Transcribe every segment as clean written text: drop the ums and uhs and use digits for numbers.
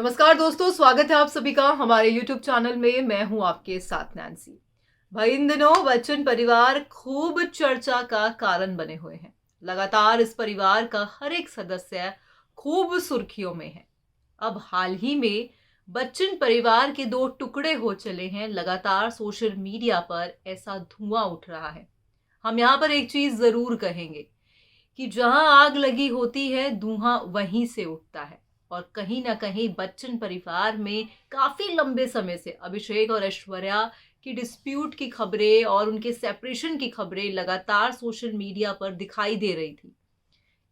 नमस्कार दोस्तों, स्वागत है आप सभी का हमारे YouTube चैनल में। मैं हूं आपके साथ नैन्सी। भाई, इन दिनों बच्चन परिवार खूब चर्चा का कारण बने हुए हैं। लगातार इस परिवार का हर एक सदस्य खूब सुर्खियों में है। अब हाल ही में बच्चन परिवार के दो टुकड़े हो चले हैं। लगातार सोशल मीडिया पर ऐसा धुआं उठ रहा है। हम यहाँ पर एक चीज जरूर कहेंगे कि जहां आग लगी होती है, धुआं वहीं से उठता है। और कहीं ना कहीं बच्चन परिवार में काफी लंबे समय से अभिषेक और ऐश्वर्या की डिस्प्यूट की खबरें और उनके सेपरेशन की खबरें लगातार सोशल मीडिया पर दिखाई दे रही थी।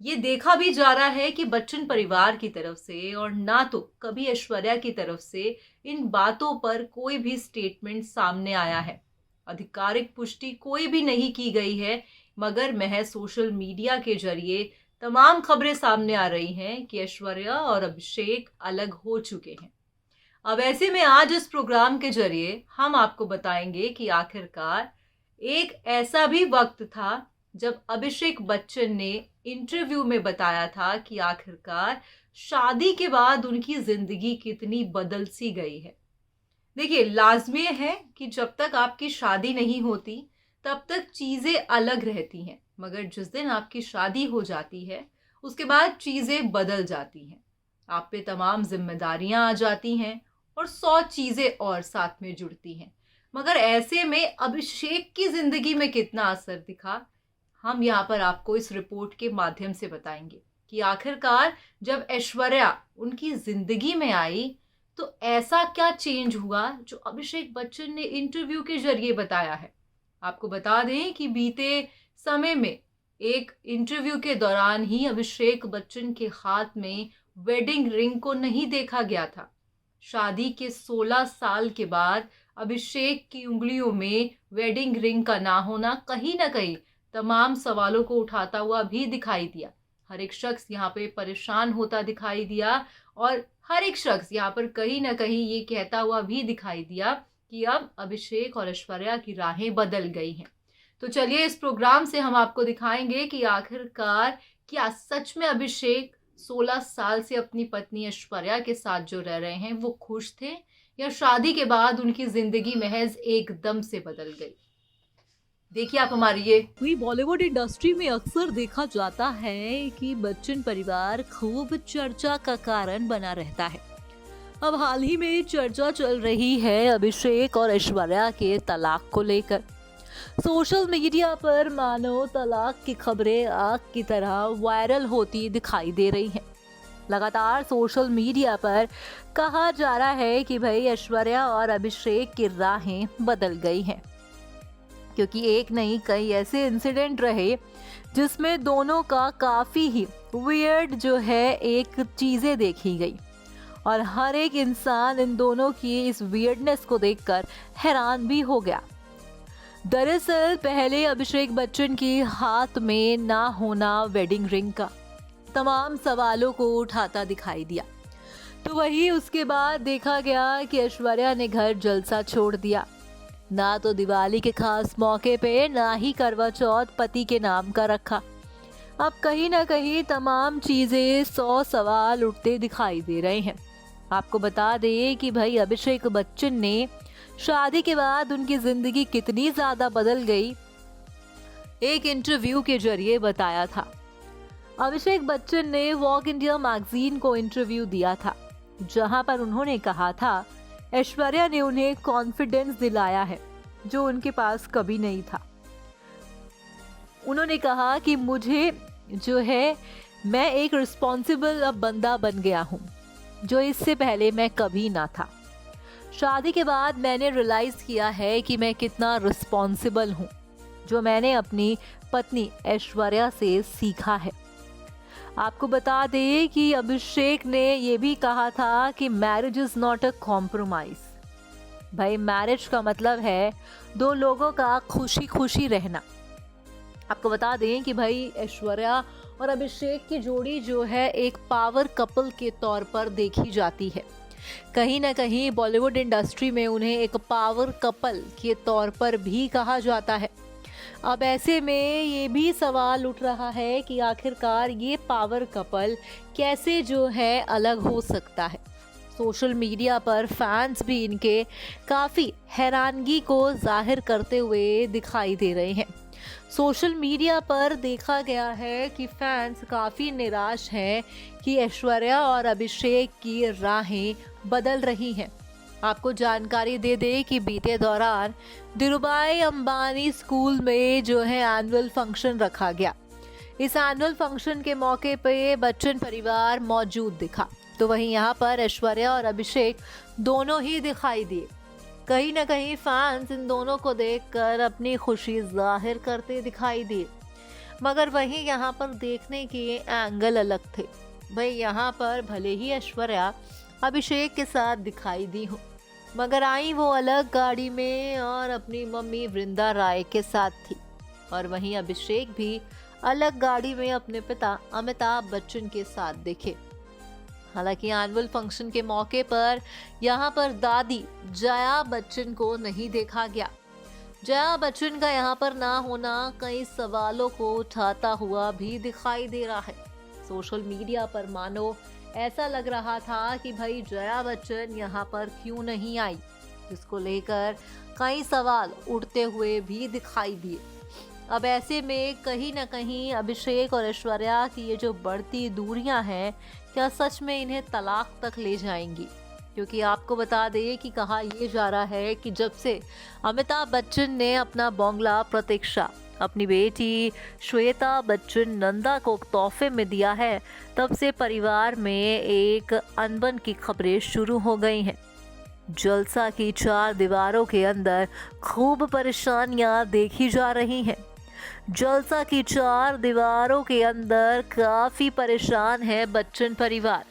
ये देखा भी जा रहा है कि बच्चन परिवार की तरफ से और ना तो कभी ऐश्वर्या की तरफ से इन बातों पर कोई भी स्टेटमेंट सामने आया है। आधिकारिक पुष्टि कोई भी नहीं की गई है, मगर महज सोशल मीडिया के जरिए तमाम खबरें सामने आ रही हैं कि ऐश्वर्या और अभिषेक अलग हो चुके हैं। अब ऐसे में आज इस प्रोग्राम के जरिए हम आपको बताएंगे कि आखिरकार एक ऐसा भी वक्त था जब अभिषेक बच्चन ने इंटरव्यू में बताया था कि आखिरकार शादी के बाद उनकी जिंदगी कितनी बदल सी गई है। देखिए, लाजमी है कि जब तक आपकी शादी नहीं होती तब तक चीजें अलग रहती हैं, मगर जिस दिन आपकी शादी हो जाती है उसके बाद चीजें बदल जाती हैं। आप पे तमाम जिम्मेदारियां आ जाती हैं और 100 चीजें और साथ में जुड़ती हैं। मगर ऐसे में अभिषेक की जिंदगी में कितना असर दिखा, हम यहाँ पर आपको इस रिपोर्ट के माध्यम से बताएंगे कि आखिरकार जब ऐश्वर्या उनकी जिंदगी में आई तो ऐसा क्या चेंज हुआ जो अभिषेक बच्चन ने इंटरव्यू के जरिए बताया है। आपको बता दें कि बीते समय में एक इंटरव्यू के दौरान ही अभिषेक बच्चन के हाथ में वेडिंग रिंग को नहीं देखा गया था। शादी के 16 साल के बाद अभिषेक की उंगलियों में वेडिंग रिंग का ना होना कहीं ना कहीं तमाम सवालों को उठाता हुआ भी दिखाई दिया। हर एक शख्स यहाँ पे परेशान होता दिखाई दिया और हर एक शख्स यहाँ पर कहीं ना कहीं ये कहता हुआ भी दिखाई दिया कि अब अभिषेक और ऐश्वर्या की राहें बदल गई हैं। तो चलिए, इस प्रोग्राम से हम आपको दिखाएंगे कि आखिरकार क्या सच में अभिषेक 16 साल से अपनी पत्नी ऐश्वर्या के साथ जो रह रहे हैं वो खुश थे, या शादी के बाद उनकी जिंदगी महज एकदम से बदल गई। देखिए आप हमारी ये वही बॉलीवुड इंडस्ट्री में अक्सर देखा जाता है कि बच्चन परिवार खूब चर्चा का कारण बना रहता है। अब हाल ही में चर्चा चल रही है अभिषेक और ऐश्वर्या के तलाक को लेकर। सोशल मीडिया पर मानो तलाक की खबरें आग की तरह वायरल होती दिखाई दे रही हैं। लगातार सोशल मीडिया पर कहा जा रहा है कि भाई ऐश्वर्या और अभिषेक की राहें बदल गई हैं, क्योंकि एक नहीं कई ऐसे इंसिडेंट रहे जिसमें दोनों का काफ़ी ही वियर्ड जो है एक चीज़ें देखी गई और हर एक इंसान इन दोनों की इस वियर्डनेस को देखकर हैरान भी हो गया। दरअसल पहले अभिषेक बच्चन की हाथ में ना होना वेडिंग रिंग का तमाम सवालों को उठाता दिखाई दिया। तो वही उसके बाद देखा गया कि ऐश्वर्या ने घर जलसा छोड़ दिया। ना तो दिवाली के खास मौके पे ना ही करवा चौथ पति के नाम का रखा। अब कहीं ना कहीं तमाम चीजें 100 सवाल उठते दिखाई दे रहे हैं। आपको बता दें कि भाई अभिषेक बच्चन ने शादी के बाद उनकी जिंदगी कितनी ज्यादा बदल गई एक इंटरव्यू के जरिए बताया था। अभिषेक बच्चन ने वॉक इंडिया मैगजीन को इंटरव्यू दिया था, जहां पर उन्होंने कहा था ऐश्वर्या ने उन्हें कॉन्फिडेंस दिलाया है जो उनके पास कभी नहीं था। उन्होंने कहा कि मुझे जो है मैं एक रिस्पॉन्सिबल बंदा बन गया हूँ, जो इससे पहले मैं कभी ना था। शादी के बाद मैंने रियलाइज़ किया है कि मैं कितना रिस्पॉन्सिबल हूँ, जो मैंने अपनी पत्नी ऐश्वर्या से सीखा है। आपको बता दें कि अभिषेक ने ये भी कहा था कि marriage is not a compromise. भाई मैरिज का मतलब है दो लोगों का खुशी खुशी रहना। आपको बता दें कि भाई ऐश्वर्या और अभिषेक की जोड़ी जो है एक पावर कपल के तौर पर देखी जाती है। कहीं ना कहीं बॉलीवुड इंडस्ट्री में उन्हें एक पावर कपल के तौर पर भी कहा जाता है। अब ऐसे में ये भी सवाल उठ रहा है कि आखिरकार ये पावर कपल कैसे जो है अलग हो सकता है। सोशल मीडिया पर फैंस भी इनके काफ़ी हैरानगी को जाहिर करते हुए दिखाई दे रहे हैं। सोशल मीडिया पर देखा गया है कि फैंस काफ़ी निराश हैं कि ऐश्वर्या और अभिषेक की राहें बदल रही हैं। आपको जानकारी दे दें कि बीते दौरान धीरूभाई अंबानी स्कूल में जो है एनुअल फंक्शन रखा गया। इस एनुअल फंक्शन के मौके पे बच्चन परिवार मौजूद दिखा, तो वहीं यहाँ पर ऐश्वर्या और अभिषेक दोनों ही दिखाई दिए। कहीं ना कहीं फैंस इन दोनों को देखकर अपनी खुशी जाहिर करते दिखाई दिए, मगर वहीं यहाँ पर देखने के एंगल अलग थे। भाई यहाँ पर भले ही ऐश्वर्या अभिषेक के साथ दिखाई दी हो, मगर आई वो अलग गाड़ी में और अपनी मम्मी वृंदा राय के साथ थी, और वहीं अभिषेक भी अलग गाड़ी में अपने पिता अमिताभ बच्चन के साथ दिखे। हालांकि एनुअल फंक्शन के मौके पर यहाँ पर दादी जया बच्चन को नहीं देखा गया। जया बच्चन का यहाँ पर ना होना कई सवालों को उठाता हुआ भी दिखाई दे रहा है। सोशल मीडिया पर मानो ऐसा लग रहा था कि भाई जया बच्चन यहाँ पर क्यों नहीं आई, जिसको लेकर कई सवाल उठते हुए भी दिखाई दिए। अब ऐसे में कहीं ना कहीं अभिषेक और ऐश्वर्या की ये जो बढ़ती दूरियां हैं, क्या सच में इन्हें तलाक तक ले जाएंगी? क्योंकि आपको बता दें कि कहा यह जा रहा है कि जब से अमिताभ बच्चन ने अपना बंगला प्रतीक्षा अपनी बेटी श्वेता बच्चन नंदा को तोहफे में दिया है, तब से परिवार में एक अनबन की खबरें शुरू हो गई हैं। जलसा की चार दीवारों के अंदर खूब परेशानियां देखी जा रही हैं। जलसा की चार दीवारों के अंदर काफी परेशान है बच्चन परिवार।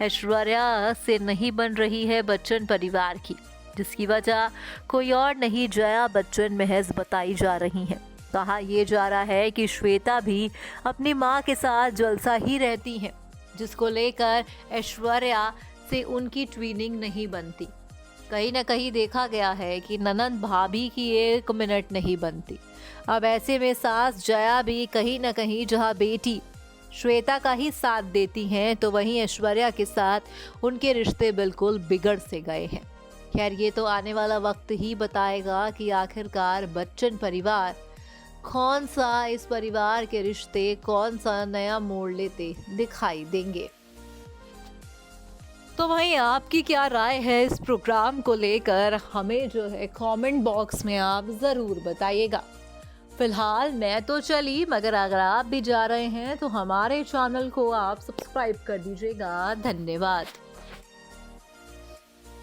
ऐश्वर्या से नहीं बन रही है बच्चन परिवार की, जिसकी वजह कोई और नहीं जया बच्चन महज बताई जा रही है। कहा यह जा रहा है कि श्वेता भी अपनी मां के साथ जलसा ही रहती हैं, जिसको लेकर ऐश्वर्या से उनकी ट्विनिंग नहीं बनती। कहीं ना कहीं देखा गया है कि ननंद भाभी की 1 मिनट नहीं बनती। अब ऐसे में सास जया भी कहीं ना कहीं जहां बेटी श्वेता का ही साथ देती हैं, तो वहीं ऐश्वर्या के साथ उनके रिश्ते बिल्कुल बिगड़ से गए हैं। खैर, ये तो आने वाला वक्त ही बताएगा कि आखिरकार बच्चन परिवार कौन सा, इस परिवार के रिश्ते कौन सा नया मोड़ लेते दिखाई देंगे। तो भाई आपकी क्या राय है इस प्रोग्राम को लेकर, हमें जो है कमेंट बॉक्स में आप ज़रूर बताइएगा। फिलहाल मैं तो चली, मगर अगर आप भी जा रहे हैं तो हमारे चैनल को आप सब्सक्राइब कर दीजिएगा। धन्यवाद।